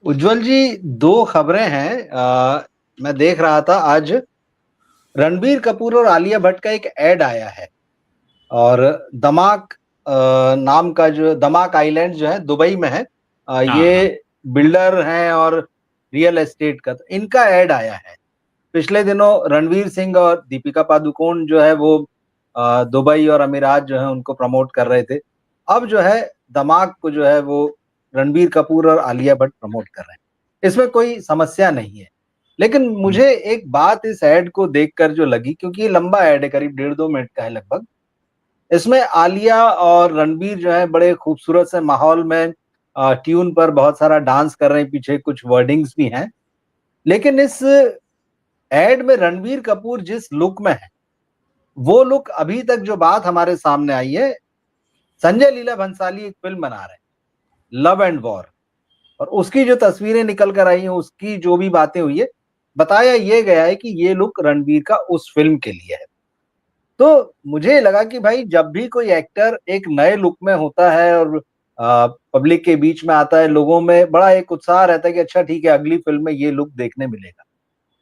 उज्जवल जी, दो खबरें हैं। मैं देख रहा था आज रणबीर कपूर और आलिया भट्ट का एक ऐड आया है। और दमाक नाम का जो दमाक आइलैंड जो है दुबई में है। हाँ हाँ। ये बिल्डर हैं और रियल एस्टेट का, तो इनका ऐड आया है। पिछले दिनों रणवीर सिंह और दीपिका पादुकोण जो है वो दुबई और अमीरात जो है उनको प्रमोट कर रहे थे। अब जो है दमाक को जो है वो रणबीर कपूर और आलिया भट्ट प्रमोट कर रहे हैं। इसमें कोई समस्या नहीं है। लेकिन हम्म, मुझे एक बात इस ऐड को देखकर जो लगी, क्योंकि ये लंबा ऐड है, करीब 1.5-2 मिनट का है लगभग। इसमें आलिया और रणबीर जो है बड़े खूबसूरत से माहौल में ट्यून पर बहुत सारा डांस कर रहे हैं, पीछे कुछ वर्डिंग्स भी हैं। लेकिन इस एड में रणबीर कपूर जिस लुक में है, वो लुक अभी तक जो बात हमारे सामने आई है, संजय लीला भंसाली एक फिल्म बना रहे हैं लव एंड वॉर, और उसकी जो तस्वीरें निकल कर आई हैं, उसकी जो भी बातें हुई है, बताया ये गया है कि ये लुक रणबीर का उस फिल्म के लिए है। तो मुझे लगा कि भाई जब भी कोई एक्टर एक नए लुक में होता है और पब्लिक के बीच में आता है, लोगों में बड़ा एक उत्साह रहता है कि अच्छा ठीक है, अगली फिल्म में ये लुक देखने मिलेगा।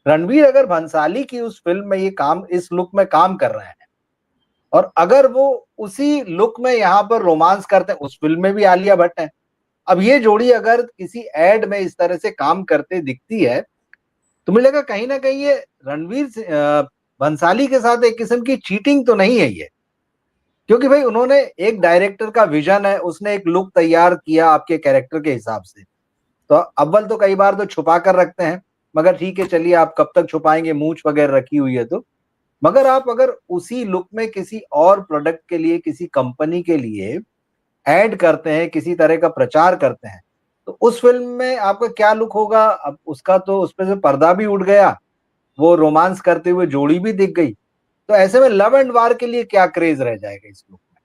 रणवीर अगर भंसाली की उस फिल्म में ये काम, इस लुक में काम कर रहे हैं, और अगर वो उसी लुक में यहाँ पर रोमांस करते हैं, उस फिल्म में भी आलिया भट्ट है। अब ये जोड़ी अगर किसी एड में इस तरह से काम करते दिखती है, तो मुझे लगा कहीं ना कहीं ये भंसाली के साथ एक किस्म की चीटिंग तो नहीं है ये। क्योंकि भाई उन्होंने, एक डायरेक्टर का विजन है, उसने एक लुक तैयार किया आपके कैरेक्टर के हिसाब से। तो अव्वल तो कई बार तो छुपा कर रखते हैं, मगर ठीक है चलिए, आप कब तक छुपाएंगे, मूंछ वगैरह रखी हुई है तो। मगर आप अगर उसी लुक में किसी और प्रोडक्ट के लिए, किसी कंपनी के लिए ऐड करते हैं, किसी तरह का प्रचार करते हैं, तो उस फिल्म में आपका क्या लुक होगा? अब उसका तो, उस पे से पर्दा भी उठ गया, वो रोमांस करते हुए जोड़ी भी दिख गई। तो ऐसे में लव एंड वार के लिए क्या क्रेज रह जाएगा इस लुक में?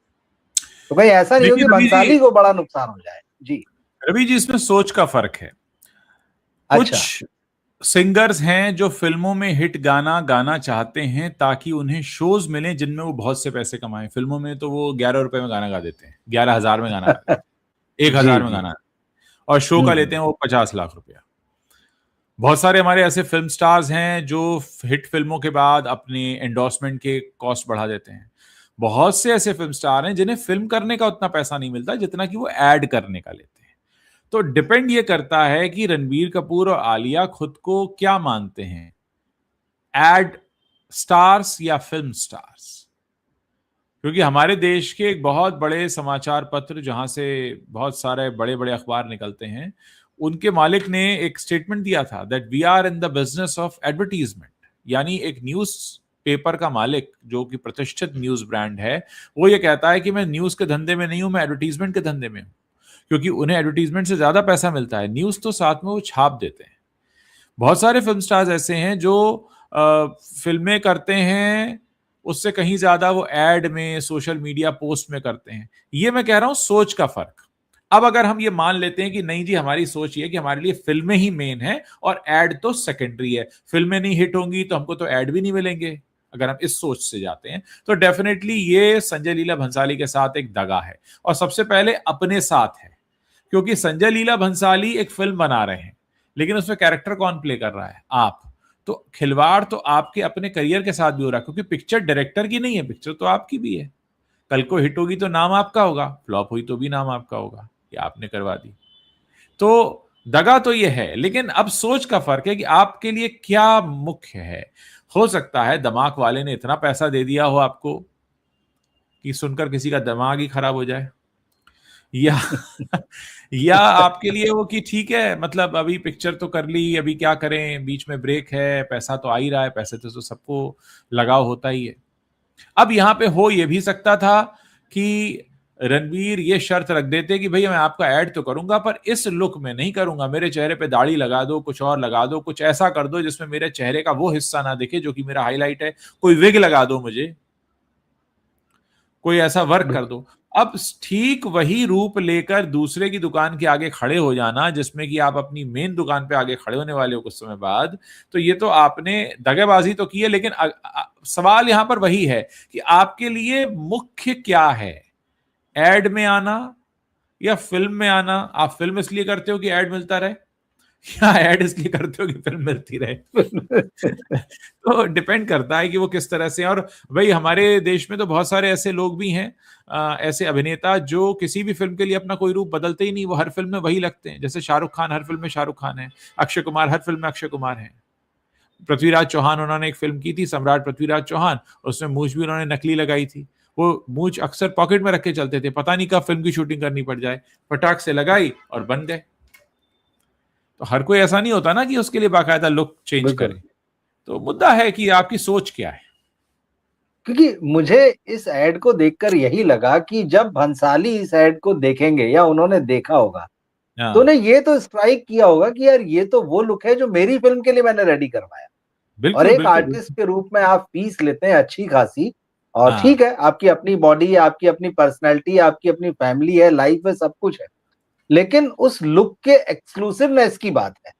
तो कहीं ऐसा नहीं हो देखिए कि भंसाली को बड़ा नुकसान हो जाए। जी। रवि जी, इसमें सोच का फर्क है। अच्छा। कुछ सिंगर्स हैं जो फिल्मों में हिट गाना गाना चाहते हैं ताकि उन्हें शोज मिलें जिनमें वो बहुत से पैसे कमाएं। फिल्मों में तो वो 11 रुपए में गाना गा देते हैं, 11,000 में गाना गा देते हैं, एक जी हजार में जी। गाना, और शो का लेते हम्म। हैं वो 50 लाख रुपया। बहुत सारे हमारे ऐसे फिल्म स्टार्स हैं जो हिट फिल्मों के बाद अपने एंडोर्समेंट के कॉस्ट बढ़ा देते हैं। बहुत से ऐसे फिल्म स्टार हैं जिन्हें फिल्म करने का उतना पैसा नहीं मिलता जितना कि वो ऐड करने का लेते हैं। तो डिपेंड ये करता है कि रणबीर कपूर और आलिया खुद को क्या मानते हैं, एड स्टार्स या फिल्म स्टार्स। क्योंकि हमारे देश के एक बहुत बड़े समाचार पत्र जहां से बहुत सारे बड़े बड़े अखबार निकलते हैं, उनके मालिक ने एक स्टेटमेंट दिया था that we are in the business of advertisement. यानी एक न्यूज पेपर का मालिक जो कि प्रतिष्ठित न्यूज ब्रांड है, वो ये कहता है कि मैं न्यूज के धंधे में नहीं हूं, मैं एडवर्टीजमेंट के धंधे में हूं। क्योंकि उन्हें एडवर्टीजमेंट से ज्यादा पैसा मिलता है, न्यूज तो साथ में वो छाप देते हैं। बहुत सारे फिल्म स्टार्स ऐसे हैं जो फिल्में करते हैं, उससे कहीं ज्यादा वो एड में, सोशल मीडिया पोस्ट में करते हैं। ये मैं कह रहा हूं सोच का फर्क। अब अगर हम ये मान लेते हैं कि नहीं जी, हमारी सोच ये है कि हमारे लिए फिल्में ही मेन है और एड तो सेकेंडरी है, फिल्में नहीं हिट होंगी तो हमको तो एड भी नहीं मिलेंगे, अगर हम इस सोच से जाते हैं, तो डेफिनेटली ये संजय लीला भंसाली के साथ एक दगा है। और सबसे पहले अपने साथ है, क्योंकि संजय लीला भंसाली एक फिल्म बना रहे हैं, लेकिन उसमें कैरेक्टर कौन प्ले कर रहा है? आप। तो खिलवाड़ तो आपके अपने करियर के साथ भी हो रहा है, क्योंकि पिक्चर डायरेक्टर की नहीं है, पिक्चर तो आपकी भी है। कल को हिट होगी तो नाम आपका होगा, फ्लॉप हुई तो भी नाम आपका होगा कि आपने करवा दी। तो दगा तो ये है, लेकिन अब सोच का फर्क है कि आपके लिए क्या मुख्य है। हो सकता है दिमाग वाले ने इतना पैसा दे दिया हो आपको कि सुनकर किसी का दिमाग ही खराब हो जाए, या या आपके लिए वो कि ठीक है, मतलब अभी पिक्चर तो कर ली, अभी क्या करें, बीच में ब्रेक है, पैसा तो आ ही रहा है, पैसे तो सबको लगाव होता ही है। अब यहां पे हो ये भी सकता था कि रणवीर ये शर्त रख देते कि भैया मैं आपका ऐड तो करूंगा पर इस लुक में नहीं करूंगा, मेरे चेहरे पे दाढ़ी लगा दो, कुछ और लगा दो, कुछ ऐसा कर दो जिसमें मेरे चेहरे का वो हिस्सा ना दिखे जो कि मेरा हाईलाइट है, कोई विग लगा दो मुझे, कोई ऐसा वर्क कर दो। अब ठीक वही रूप लेकर दूसरे की दुकान के आगे खड़े हो जाना, जिसमें कि आप अपनी मेन दुकान पे आगे खड़े होने वाले हो कुछ समय बाद, तो ये तो आपने दगेबाजी तो की है। लेकिन सवाल यहां पर वही है कि आपके लिए मुख्य क्या है, एड में आना या फिल्म में आना? आप फिल्म इसलिए करते हो कि एड मिलता रहे, या ऐड इसलिए करते हो कि फिल्म मिलती रहे? तो डिपेंड करता है कि वो किस तरह से। और भाई हमारे देश में तो बहुत सारे ऐसे लोग भी हैं, ऐसे अभिनेता जो किसी भी फिल्म के लिए अपना कोई रूप बदलते ही नहीं, वो हर फिल्म में वही लगते हैं। जैसे शाहरुख खान, हर फिल्म में शाहरुख खान है। अक्षय कुमार, हर फिल्म में अक्षय कुमार है। पृथ्वीराज चौहान, उन्होंने एक फिल्म की थी सम्राट पृथ्वीराज चौहान, उसमें मूंछ भी उन्होंने नकली लगाई थी। वो मूंछ अक्सर पॉकेट में रख के चलते थे, पता नहीं कब फिल्म की शूटिंग करनी पड़ जाए, फटाक से लगाई और बन गए। तो हर कोई ऐसा नहीं होता ना कि उसके लिए बाकायदा लुक चेंज बिल्कुल। करे। तो मुद्दा है कि आपकी सोच क्या है। क्योंकि मुझे इस ऐड को देखकर यही लगा कि जब भंसाली इस ऐड को देखेंगे या उन्होंने देखा होगा, तो हाँ, उन्हें ये तो स्ट्राइक किया होगा कि यार ये तो वो लुक है जो मेरी फिल्म के लिए मैंने रेडी करवाया। और बिल्कुल एक बिल्कुल आर्टिस्ट बिल्कुल। के रूप में आप फीस लेते हैं अच्छी खासी, और हाँ, ठीक है, आपकी अपनी बॉडी है, आपकी अपनी पर्सनैलिटी है, आपकी अपनी फैमिली है, लाइफ है, सब कुछ है। लेकिन उस लुक के एक्सक्लूसिवनेस की बात है।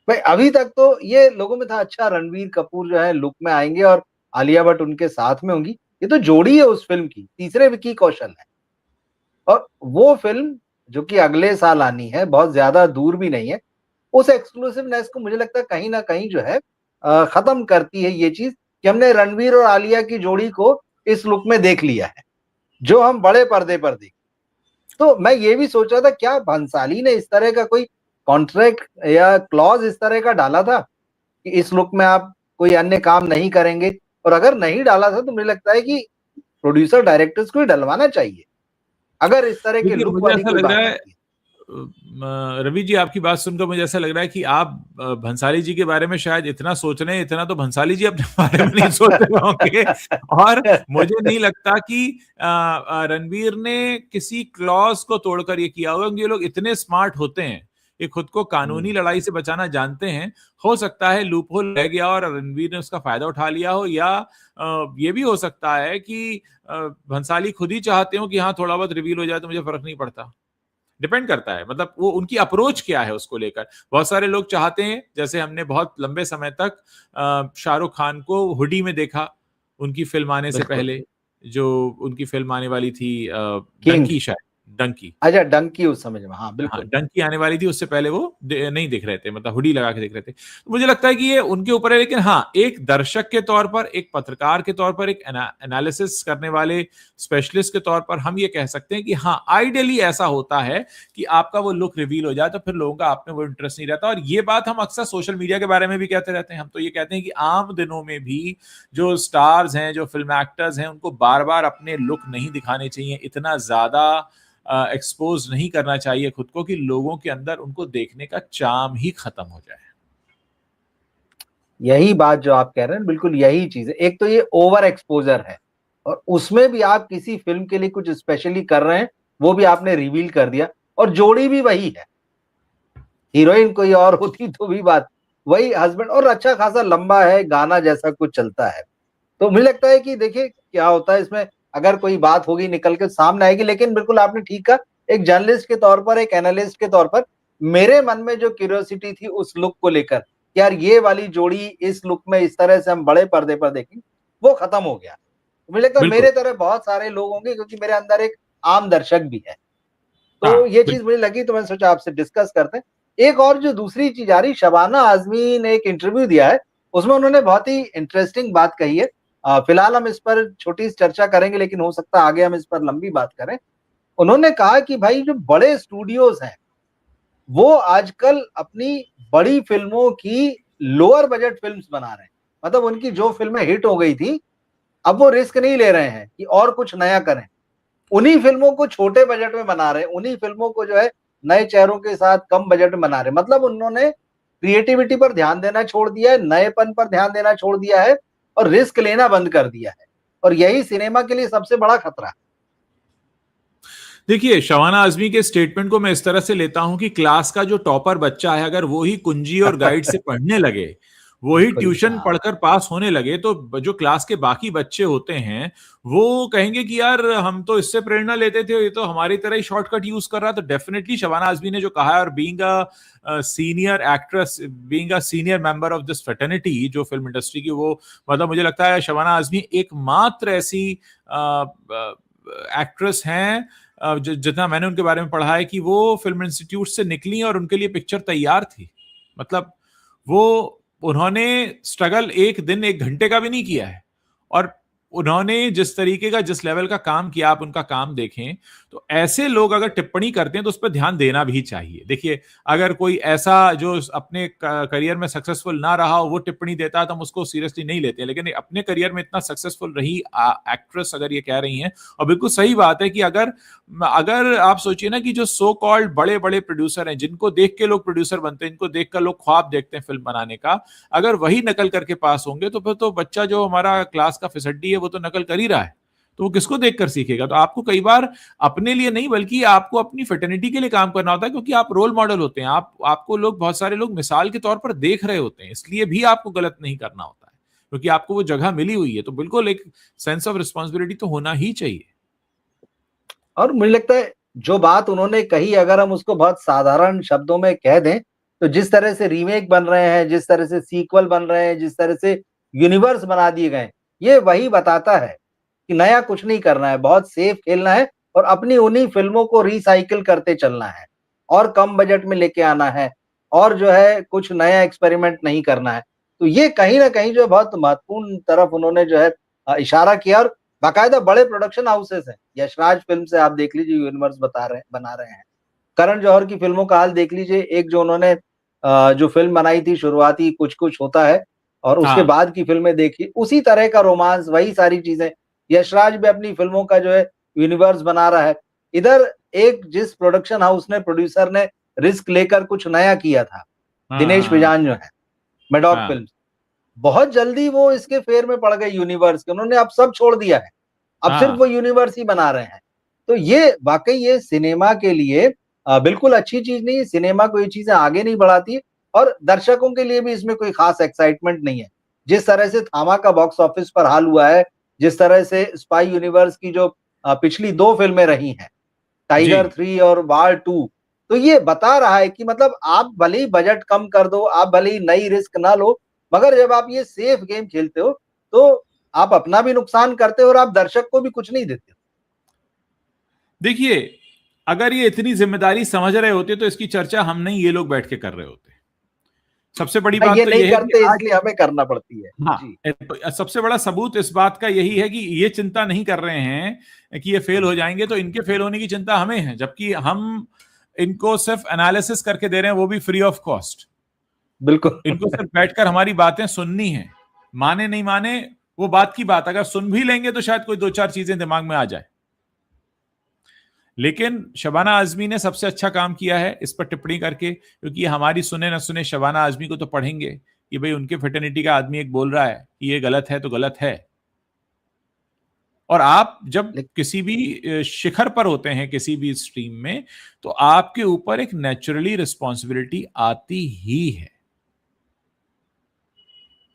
भाई अभी तक तो ये लोगों में था, अच्छा रणवीर कपूर जो है लुक में आएंगे और आलिया भट्ट उनके साथ में होंगी, ये तो जोड़ी है उस फिल्म की, तीसरे विकी कौशल है। और वो फिल्म जो कि अगले साल आनी है, बहुत ज्यादा दूर भी नहीं है, उस एक्सक्लूसिवनेस को मुझे लगता है कहीं ना कहीं जो है खत्म करती है ये चीज कि हमने रणवीर और आलिया की जोड़ी को इस लुक में देख लिया है, जो हम बड़े पर्दे पर देख। तो मैं ये भी सोच रहा था, क्या भंसाली ने इस तरह का कोई कॉन्ट्रैक्ट या क्लॉज इस तरह का डाला था कि इस लुक में आप कोई अन्य काम नहीं करेंगे? और अगर नहीं डाला था तो मुझे लगता है कि प्रोड्यूसर डायरेक्टर्स को ही डलवाना चाहिए, अगर इस तरह के देखिए लुक मुझे वाली ऐसा कोई लग रहा बात है, आती है। रवि जी आपकी बात सुनकर मुझे ऐसा लग रहा है कि आप भंसाली जी के बारे में शायद इतना सोच रहे हैं, इतना तो भंसाली जी अपने बारे में नहीं सोच रहे होंगे। और मुझे नहीं लगता कि रणवीर ने किसी क्लॉज को तोड़कर ये किया होगा, क्योंकि ये लोग इतने स्मार्ट होते हैं, ये खुद को कानूनी हम्म, लड़ाई से बचाना जानते हैं। हो सकता है लूप होल रह गया और रणवीर ने उसका फायदा उठा लिया हो, या ये भी हो सकता है कि भंसाली खुद ही चाहते हो कि हाँ थोड़ा बहुत रिवील हो जाए तो मुझे फर्क नहीं पड़ता। डिपेंड करता है, मतलब वो उनकी अप्रोच क्या है उसको लेकर। बहुत सारे लोग चाहते हैं, जैसे हमने बहुत लंबे समय तक शाहरुख खान को हुडी में देखा, उनकी फिल्म आने से बिल्कुल। पहले। जो उनकी फिल्म आने वाली थी किंग। डंकी, शायद डंकी। अच्छा, डंकी उस समय में, हाँ हाँ, बिल्कुल। डंकी आने वाली थी, उससे पहले वो नहीं दिख रहे थे, मतलब हुडी लगा के दिख रहे थे। तो मुझे लगता है कि ये उनके ऊपर है, लेकिन हाँ, एक दर्शक के तौर पर, एक पत्रकार के तौर पर, एक एनालिसिस करने वाले स्पेशलिस्ट के तौर पर हम ये कह सकते हैं कि हाँ, आइडियली ऐसा होता है कि आपका वो लुक रिवील हो जाए तो फिर लोगों का आप में वो इंटरेस्ट नहीं रहता। और ये बात हम अक्सर सोशल मीडिया के बारे में भी कहते रहते हैं। हम तो ये कहते हैं कि आम दिनों में भी जो स्टार्स हैं, जो फिल्म एक्टर्स हैं, उनको बार बार अपने लुक नहीं दिखाने चाहिए, इतना ज्यादा एक्सपोज नहीं करना चाहिए खुद को कि लोगों के अंदर उनको देखने का चार्म ही खत्म हो जाए। यही बात जो आप कह रहे हैं, बिल्कुल यही चीज है। एक तो ये ओवर एक्सपोजर है, और उसमें भी आप किसी फिल्म के लिए कुछ स्पेशली कर रहे हैं, वो भी आपने रिवील कर दिया, और जोड़ी भी वही है, हीरोइन कोई और होती तो भी बात, वही हस्बैंड, और अच्छा खासा लंबा है, गाना जैसा कुछ चलता है। तो मुझे लगता है कि देखिए क्या होता है इसमें, अगर कोई बात होगी निकल के सामने आएगी, लेकिन बिल्कुल आपने ठीक कहा, एक जर्नलिस्ट के तौर पर, एक एनालिस्ट के तौर पर, मेरे मन में जो क्यूरियोसिटी थी उस लुक को लेकर, यार ये वाली जोड़ी इस लुक में इस तरह से हम बड़े पर्दे पर देखें, वो खत्म हो गया। मुझे लगता है बिल्कुल। मेरे तरह बहुत सारे लोग होंगे, क्योंकि मेरे अंदर एक आम दर्शक भी है। हाँ, तो ये चीज बिल्कुल। मुझे लगी, तो मैंने सोचा आपसे डिस्कस करते हैं। एक और जो दूसरी चीज आ रही, शबाना आजमी ने एक इंटरव्यू दिया है, उसमें उन्होंने बहुत ही इंटरेस्टिंग बात कही है। फिलहाल हम इस पर छोटी सी चर्चा करेंगे, लेकिन हो सकता है आगे हम इस पर लंबी बात करें। उन्होंने कहा कि भाई जो बड़े स्टूडियोज हैं, वो आजकल अपनी बड़ी फिल्मों की लोअर बजट फिल्म्स बना रहे हैं। मतलब उनकी जो फिल्में हिट हो गई थी, अब वो रिस्क नहीं ले रहे हैं कि और कुछ नया करें, उन्हीं फिल्मों को छोटे बजट में बना रहे हैं, उन्हीं फिल्मों को जो है नए चेहरों के साथ कम बजट में बना रहे हैं। मतलब उन्होंने क्रिएटिविटी पर ध्यान देना छोड़ दिया है, नएपन पर ध्यान देना छोड़ दिया है, और रिस्क लेना बंद कर दिया है। और यही सिनेमा के लिए सबसे बड़ा खतरा है। देखिए, शबाना आजमी के स्टेटमेंट को मैं इस तरह से लेता हूं कि क्लास का जो टॉपर बच्चा है, अगर वो ही कुंजी और गाइड से पढ़ने लगे, वो ही बिल्कुल, ट्यूशन हाँ। पढ़कर पास होने लगे, तो जो क्लास के बाकी बच्चे होते हैं वो कहेंगे कि यार हम तो इससे प्रेरणा लेते थे, ये तो हमारी तरह ही शॉर्टकट यूज कर रहा है। तो डेफिनेटली शबाना आजमी ने जो कहा है, और being a senior actress, being a senior member of this fraternity जो फिल्म इंडस्ट्री की, वो मतलब मुझे लगता है शबाना आजमी एकमात्र ऐसी एक्ट्रेस हैं जितना मैंने उनके बारे में पढ़ा है कि वो फिल्म इंस्टीट्यूट से निकली और उनके लिए पिक्चर तैयार थी। मतलब वो उन्होंने स्ट्रगल एक दिन एक घंटे का भी नहीं किया है, और उन्होंने जिस तरीके का जिस लेवल का काम किया, आप उनका काम देखें, तो ऐसे लोग अगर टिप्पणी करते हैं तो उस पर ध्यान देना भी चाहिए। देखिए, अगर कोई ऐसा जो अपने करियर में सक्सेसफुल ना रहा हो वो टिप्पणी देता है तो हम उसको सीरियसली नहीं लेते हैं, लेकिन अपने करियर में इतना सक्सेसफुल रही एक्ट्रेस अगर ये कह रही हैं, और बिल्कुल सही बात है कि अगर अगर आप सोचिए ना कि जो सो कॉल्ड बड़े बड़े प्रोड्यूसर हैं, जिनको देख के लोग प्रोड्यूसर बनते हैं, जिनको देख कर लोग ख्वाब देखते हैं फिल्म बनाने का, अगर वही नकल करके पास होंगे तो फिर तो बच्चा जो हमारा क्लास का फिसड्डी है वो तो नकल कर ही रहा है, तो वो किसको देखकर सीखेगा? तो आपको कई बार अपने लिए नहीं बल्कि आपको अपनी फ्रेटर्निटी के लिए काम करना होता है, क्योंकि आप रोल मॉडल होते हैं, आपको लोग, बहुत सारे लोग मिसाल के तौर पर देख रहे होते हैं, इसलिए भी आपको गलत नहीं करना होता है, क्योंकि आपको वो जगह मिली हुई है। तो बिल्कुल एक सेंस ऑफ रिस्पॉन्सिबिलिटी तो होना ही चाहिए। और मुझे लगता है जो बात उन्होंने कही, अगर हम उसको बहुत साधारण शब्दों में कह दें, तो जिस तरह से रीमेक बन रहे हैं, जिस तरह से सीक्वल बन रहे हैं, जिस तरह से यूनिवर्स बना दिए गए, ये वही बताता है कि नया कुछ नहीं करना है, बहुत सेफ खेलना है और अपनी उन्हीं फ़िल्मों को रिसाइकिल करते चलना है और कम बजट में लेके आना है और जो है कुछ नया एक्सपेरिमेंट नहीं करना है। तो ये कहीं न कहीं जो है बहुत महत्वपूर्ण तरफ उन्होंने जो है इशारा किया और बाकायदा बड़े प्रोडक्शन हाउसेस हैं। यशराज फ़िल्म से आप देख लीजिए यूनिवर्स बना रहे हैं। करण जौहर की फ़िल्मों का हाल देख लीजिए, एक जो उन्होंने जो फ़िल्म बनाई थी शुरुआती कुछ कुछ होता है और उसके हाँ। बाद की फ़िल्में देखिए, उसी तरह का रोमांस, वही सारी चीज़ें। यशराज भी अपनी फ़िल्मों का जो है यूनिवर्स बना रहा है। इधर एक जिस प्रोडक्शन हाउस ने, प्रोड्यूसर ने रिस्क लेकर कुछ नया किया था, हाँ। दिनेश हाँ। बिजान जो है, मैडॉक हाँ। फ़िल्म्स, बहुत जल्दी वो इसके फेर में पड़ गए यूनिवर्स के, उन्होंने अब सब छोड़ दिया है। अब सिर्फ हाँ। वो यूनिवर्स ही बना रहे हैं। तो ये वाक़ई ये सिनेमा के लिए बिल्कुल अच्छी चीज़ नहीं है, सिनेमा को ये चीज़ें आगे नहीं बढ़ाती और दर्शकों के लिए भी इसमें कोई ख़ास एक्साइटमेंट नहीं है। जिस तरह से थामा का बॉक्स ऑफिस पर हाल हुआ है, जिस तरह से स्पाई यूनिवर्स की जो पिछली 2 फ़िल्में रही हैं, जी। टाइगर 3 और वार 2, तो ये बता रहा है कि मतलब आप भले ही बजट कम कर दो, आप भले ही नई रिस्क ना लो, मगर जब आप ये सेफ गेम खेलते हो, तो आप अपना भी नुकसान करते हो और आप दर्शक को भी कुछ नहीं देते हो। देखिए, अगर ये इतनी जिम्मेदारी समझ रहे होते तो इसकी चर्चा हम नहीं, ये लोग बैठ के कर रहे होते। सबसे बड़ी हाँ, बात ये तो नहीं यह है कि करते आज, इसलिए हमें करना पड़ती है। जी। हाँ, सबसे बड़ा सबूत इस बात का यही है कि ये चिंता नहीं कर रहे हैं कि ये फेल हो जाएंगे, तो इनके फेल होने की चिंता हमें है, जबकि हम इनको सिर्फ एनालिसिस करके दे रहे हैं, वो भी फ्री ऑफ कॉस्ट। बिल्कुल। इनको सिर्फ बैठकर हमारी बातें सुननी है, माने नहीं माने वो बात की बात, अगर सुन भी लेंगे तो शायद कोई दो चार चीजें दिमाग में आ जाए। लेकिन शबाना आजमी ने सबसे अच्छा काम किया है इस पर टिप्पणी करके, क्योंकि हमारी सुने न सुने शबाना आजमी को तो पढ़ेंगे कि भाई उनके फेटर्निटी का आदमी एक बोल रहा है कि ये गलत है तो गलत है। और आप जब किसी भी शिखर पर होते हैं किसी भी स्ट्रीम में, तो आपके ऊपर एक नेचुरली रिस्पॉन्सिबिलिटी आती ही है।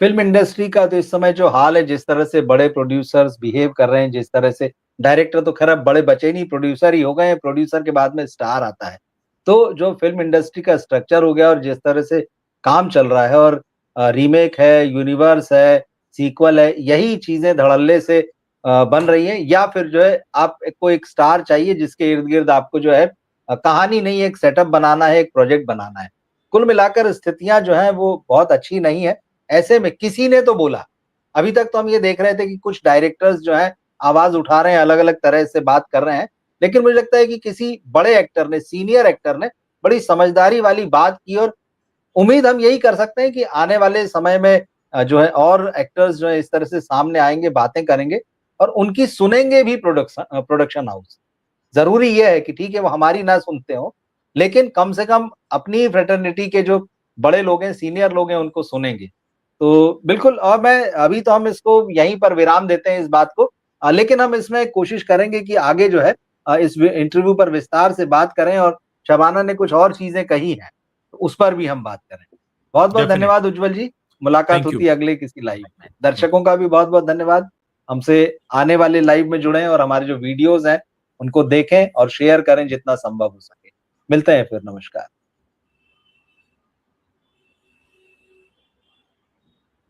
फिल्म इंडस्ट्री का तो इस समय जो हाल है, जिस तरह से बड़े प्रोड्यूसर्स बिहेव कर रहे हैं, जिस तरह से डायरेक्टर तो खैर अब बड़े बचे नहीं, प्रोड्यूसर ही हो गए हैं, प्रोड्यूसर के बाद में स्टार आता है। तो जो फिल्म इंडस्ट्री का स्ट्रक्चर हो गया और जिस तरह से काम चल रहा है और रीमेक है, यूनिवर्स है, सीक्वल है, यही चीज़ें धड़ल्ले से बन रही हैं या फिर जो है आपको एक स्टार चाहिए जिसके इर्द-गिर्द आपको जो है कहानी नहीं, एक सेटअप बनाना है, एक प्रोजेक्ट बनाना है। कुल मिलाकर स्थितियाँ जो हैं वो बहुत अच्छी नहीं है। ऐसे में किसी ने तो बोला, अभी तक तो हम ये देख रहे थे कि कुछ डायरेक्टर्स जो हैं आवाज़ उठा रहे हैं, अलग-अलग तरह से बात कर रहे हैं। लेकिन मुझे लगता है कि किसी बड़े एक्टर ने, सीनियर एक्टर ने बड़ी समझदारी वाली बात की और उम्मीद हम यही कर सकते हैं कि आने वाले समय में जो है और एक्टर्स जो है इस तरह से सामने आएँगे, बातें करेंगे और उनकी सुनेंगे भी प्रोडक्शन हाउस। ज़रूरी ये है कि ठीक है वो हमारी ना सुनते हों, लेकिन कम से कम अपनी फ्रेटर्निटी के जो बड़े लोग हैं, सीनियर लोग हैं उनको सुनेंगे। तो बिल्कुल और मैं अभी तो हम इसको यहीं पर विराम देते हैं इस बात को लेकिन हम इसमें कोशिश करेंगे कि आगे जो है इस इंटरव्यू पर विस्तार से बात करें और शबाना ने कुछ और चीज़ें कही हैं, तो उस पर भी हम बात करें। बहुत-बहुत डेफिनेट। धन्यवाद उज्ज्वल जी, मुलाकात थैंक होती यू। है अगले किसी लाइव में। दर्शकों का भी बहुत-बहुत धन्यवाद, हमसे आने वाले लाइव में जुड़ें और हमारे जो वीडियोज़ हैं, उनको देखें और शेयर करें जितना संभव हो सके। मिलते हैं फिर, नमस्कार।